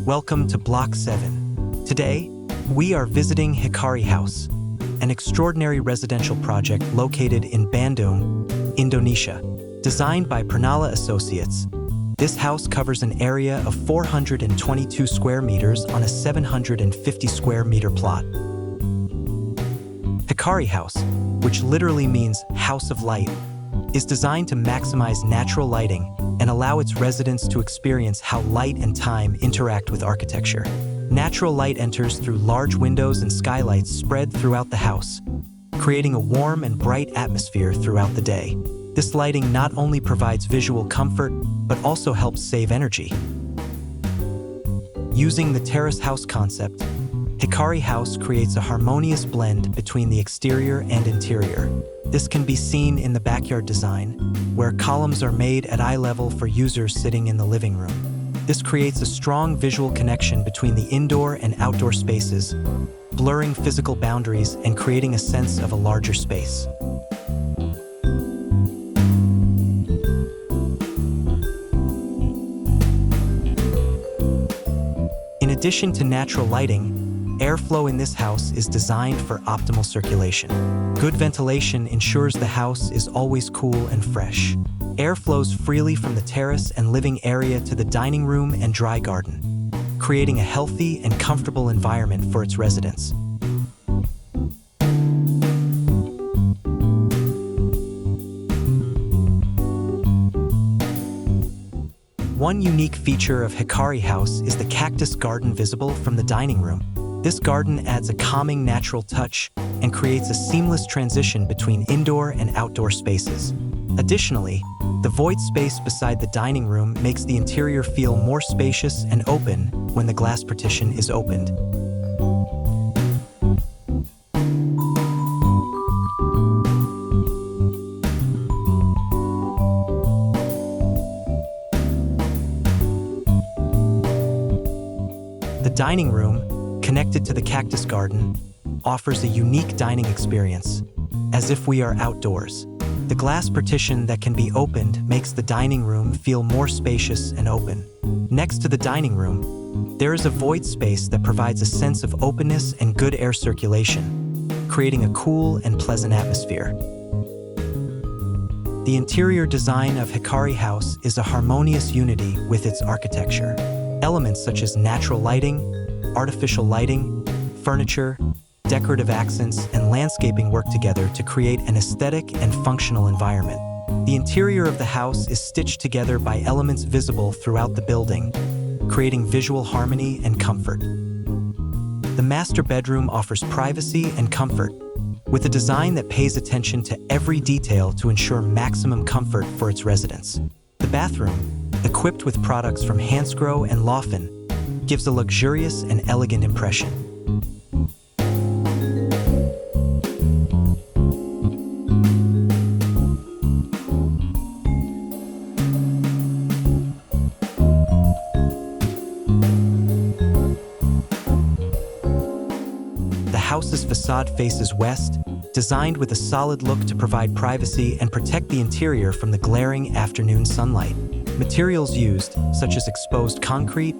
Welcome to Block 7. Today, we are visiting Hikari House, an extraordinary residential project located in Bandung, Indonesia. Designed by Pranala Associates, this house covers an area of 422 square meters on a 750 square meter plot. Hikari House, which literally means house of light, is designed to maximize natural lighting and allow its residents to experience how light and time interact with architecture. Natural light enters through large windows and skylights spread throughout the house, creating a warm and bright atmosphere throughout the day. This lighting not only provides visual comfort, but also helps save energy. Using the terrace house concept, Hikari House creates a harmonious blend between the exterior and interior. This can be seen in the backyard design, where columns are made at eye level for users sitting in the living room. This creates a strong visual connection between the indoor and outdoor spaces, blurring physical boundaries and creating a sense of a larger space. In addition to natural lighting, airflow in this house is designed for optimal circulation. Good ventilation ensures the house is always cool and fresh. Air flows freely from the terrace and living area to the dining room and dry garden, creating a healthy and comfortable environment for its residents. One unique feature of Hikari House is the cactus garden visible from the dining room. This garden adds a calming natural touch and creates a seamless transition between indoor and outdoor spaces. Additionally, the void space beside the dining room makes the interior feel more spacious and open when the glass partition is opened. The dining room, connected to the cactus garden, offers a unique dining experience, as if we are outdoors. The glass partition that can be opened makes the dining room feel more spacious and open. Next to the dining room, there is a void space that provides a sense of openness and good air circulation, creating a cool and pleasant atmosphere. The interior design of Hikari House is a harmonious unity with its architecture. Elements such as natural lighting, artificial lighting, furniture, decorative accents, and landscaping work together to create an aesthetic and functional environment. The interior of the house is stitched together by elements visible throughout the building, creating visual harmony and comfort. The master bedroom offers privacy and comfort, with a design that pays attention to every detail to ensure maximum comfort for its residents. The bathroom, equipped with products from Hansgrohe and Laufen, gives a luxurious and elegant impression. The house's facade faces west, designed with a solid look to provide privacy and protect the interior from the glaring afternoon sunlight. Materials used, such as exposed concrete,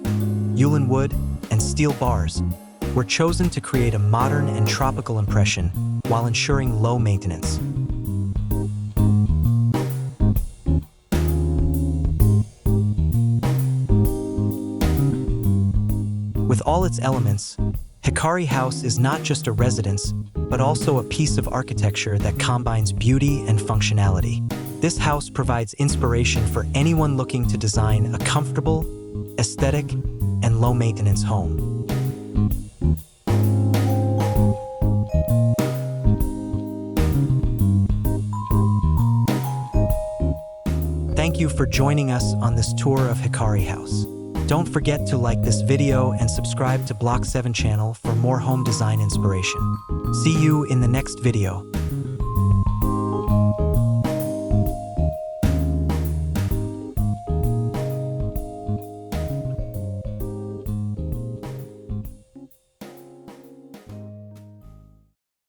ulin wood, and steel bars, were chosen to create a modern and tropical impression while ensuring low maintenance. With all its elements, Hikari House is not just a residence, but also a piece of architecture that combines beauty and functionality. This house provides inspiration for anyone looking to design a comfortable, aesthetic, and low-maintenance home. Thank you for joining us on this tour of Hikari House. Don't forget to like this video and subscribe to Block 7 channel for more home design inspiration. See you in the next video.